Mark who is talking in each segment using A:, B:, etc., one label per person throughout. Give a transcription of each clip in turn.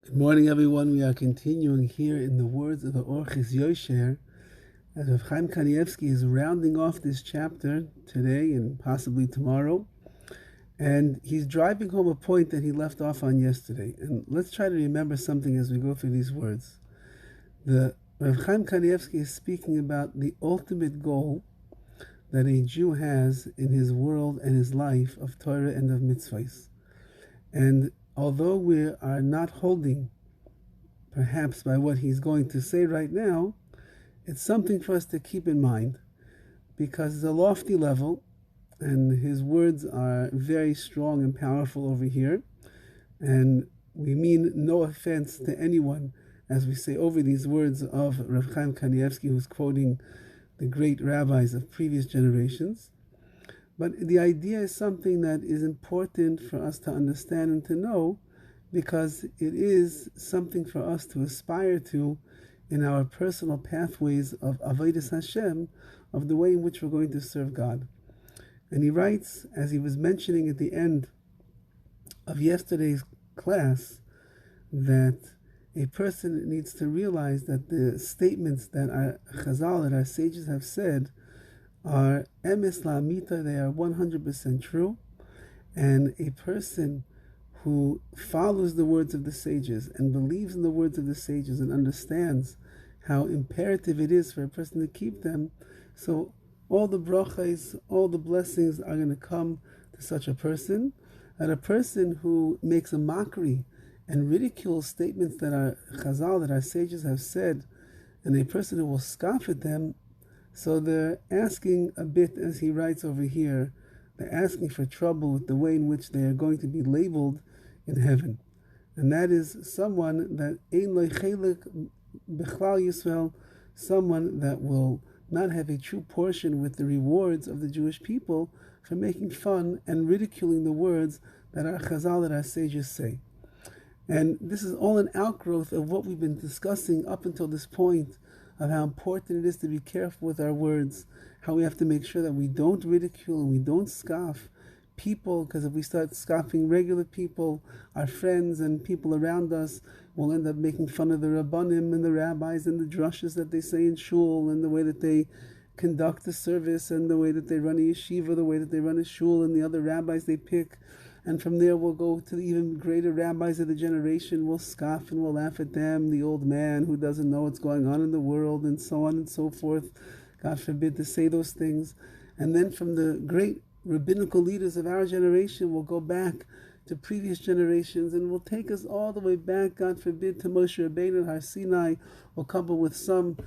A: Good morning, everyone. We are continuing here in the words of the Orchis Yosher, as Rav Chaim Kanievsky is rounding off this chapter today and possibly tomorrow. And he's driving home a point that he left off on yesterday. And let's try to remember something as we go through these words. The Rav Chaim Kanievsky is speaking about the ultimate goal that a Jew has in his world and his life of Torah and of mitzvahs. And although we are not holding perhaps by what he's going to say right now, it's something for us to keep in mind because it's a lofty level and his words are very strong and powerful over here. And we mean no offense to anyone as we say over these words of Rav Chaim Kanievsky, who's quoting the great rabbis of previous generations. But the idea is something that is important for us to understand and to know, because it is something for us to aspire to in our personal pathways of Avodas Hashem, of the way in which we're going to serve God. And he writes, as he was mentioning at the end of yesterday's class, that a person needs to realize that the statements that our Chazal, that our sages have said, are emes la'amita, they are 100% true, and a person who follows the words of the sages and believes in the words of the sages and understands how imperative it is for a person to keep them, so all the brachas, all the blessings are going to come to such a person. And a person who makes a mockery and ridicules statements that our Chazal, that our sages have said, and a person who will scoff at them, so they're asking a bit, as he writes over here, they're asking for trouble with the way in which they are going to be labeled in heaven. And that is someone that ein lo chelik b'chlal Yisrael, someone that will not have a true portion with the rewards of the Jewish people for making fun and ridiculing the words that our Chazal, that our sages say. And this is all an outgrowth of what we've been discussing up until this point, of how important it is to be careful with our words, how we have to make sure that we don't ridicule and we don't scoff people, because if we start scoffing regular people, our friends and people around us, we'll end up making fun of the rabbanim and the rabbis and the drushes that they say in shul, and the way that they conduct the service, and the way that they run a yeshiva, the way that they run a shul, and the other rabbis they pick. And from there we'll go to the even greater rabbis of the generation. We'll scoff and we'll laugh at them, the old man who doesn't know what's going on in the world, and so on and so forth. God forbid to say those things. And then from the great rabbinical leaders of our generation, we'll go back to previous generations, and will take us all the way back, God forbid, to Moshe Rabbeinu and Har Sinai. We'll come up with some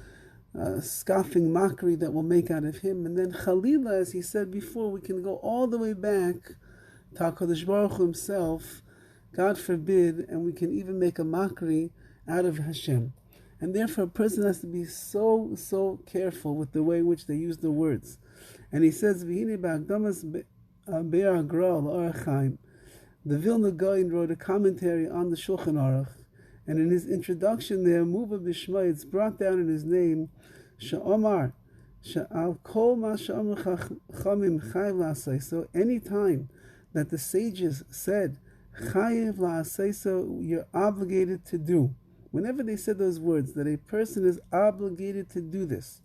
A: scoffing mockery that we'll make out of him. And then Chalila, as he said before, we can go all the way back to HaKadosh Baruch Hu himself, God forbid, and we can even make a mockery out of Hashem. And therefore a person has to be so careful with the way in which they use the words. And he says, V'hine ba'agdamas be'ar gra l'Orach Chaim. The Vilna Gaon wrote a commentary on the Shulchan Aruch, and in his introduction there, Muva B'Shma, it's brought down in his name, Sha'omar, Sha'al kol ma sha'omar chachamim chayv la'asay. So any time that the sages said, Chayiv la'asay, so you're obligated to do. Whenever they said those words, that a person is obligated to do this,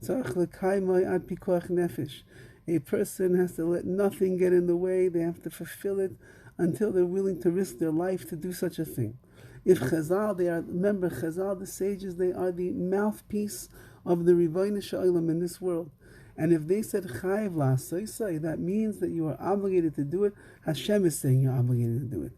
A: tzarich l'kaymai ad pikuach nefesh, a person has to let nothing get in the way, they have to fulfill it until they're willing to risk their life to do such a thing. If Chazal, they are, remember Chazal, the sages, they are the mouthpiece of the Ribono Shel Olam in this world. And if they said Chayiv la'asay, that means that you are obligated to do it. Hashem is saying you're obligated to do it.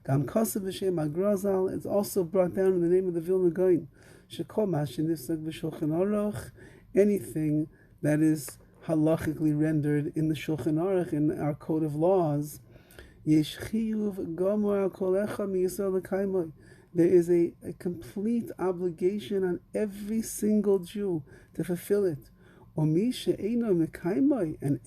A: Gam Kosev B'Shem Agrazal, it's also brought down in the name of the Vilna Gaon. Shekol Mashenifsag B'Shulchan Aruch, anything that is halachically rendered in the Shulchan Aruch, in our code of laws, Yesh Chiyuv Gomor Al Kol Echad Miyisrael L'Kaymoi. There is a complete obligation on every single Jew to fulfill it. And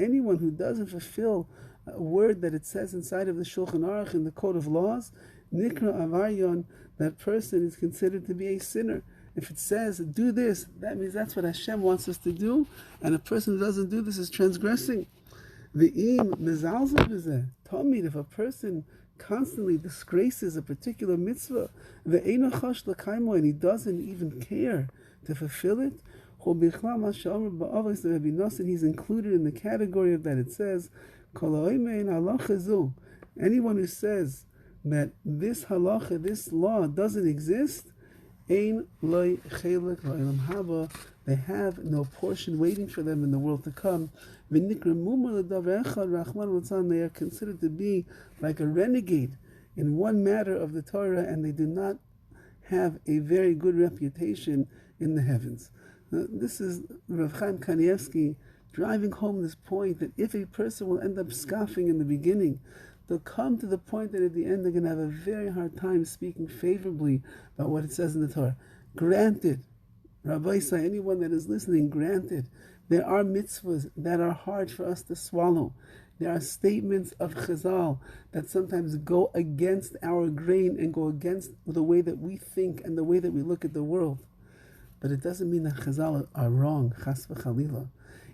A: anyone who doesn't fulfill a word that it says inside of the Shulchan Aruch in the Code of Laws, Nikra Avaryon, that person is considered to be a sinner. If it says, do this, that means that's what Hashem wants us to do, and a person who doesn't do this is transgressing. If a person constantly disgraces a particular mitzvah, and he doesn't even care to fulfill it, he's included in the category of that. It says, anyone who says that this halacha, this law doesn't exist, ein loy chelek la'olam haba, they have no portion waiting for them in the world to come. They are considered to be like a renegade in one matter of the Torah, and they do not have a very good reputation in the heavens. This is Rav Chaim Kanievsky driving home this point that if a person will end up scoffing in the beginning, they'll come to the point that at the end they're going to have a very hard time speaking favorably about what it says in the Torah. Granted, Rabbi say, anyone that is listening, granted, there are mitzvahs that are hard for us to swallow. There are statements of Chazal that sometimes go against our grain and go against the way that we think and the way that we look at the world. But it doesn't mean that Chazal are wrong, chas v'chalila.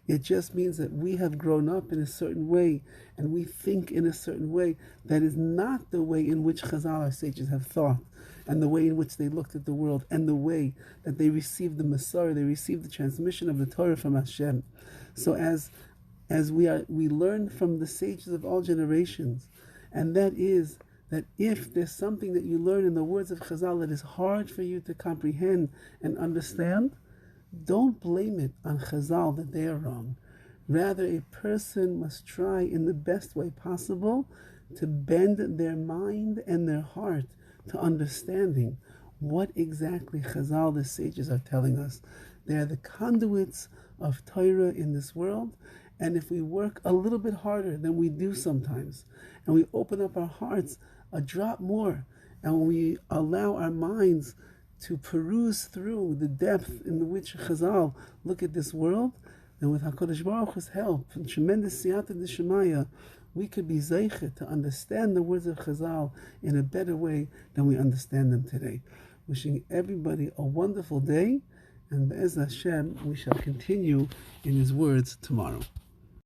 A: It just means that we have grown up in a certain way and we think in a certain way that is not the way in which Chazal, our sages, have thought, and the way in which they looked at the world, and the way that they received the Masar, they received the transmission of the Torah from Hashem. So as we learn from the sages of all generations, and that is that if there's something that you learn in the words of Chazal that is hard for you to comprehend and understand, don't blame it on Chazal that they are wrong. Rather, a person must try in the best way possible to bend their mind and their heart to understanding what exactly Chazal, the sages, are telling us. They are the conduits of Torah in this world, and if we work a little bit harder than we do sometimes, and we open up our hearts a drop more, and we allow our minds to peruse through the depth in which Chazal look at this world, then with HaKadosh Baruch Hu's help and tremendous siyata d'shemaya, we could be zeichet to understand the words of Chazal in a better way than we understand them today. Wishing everybody a wonderful day, and Be'ez Hashem, we shall continue in his words tomorrow.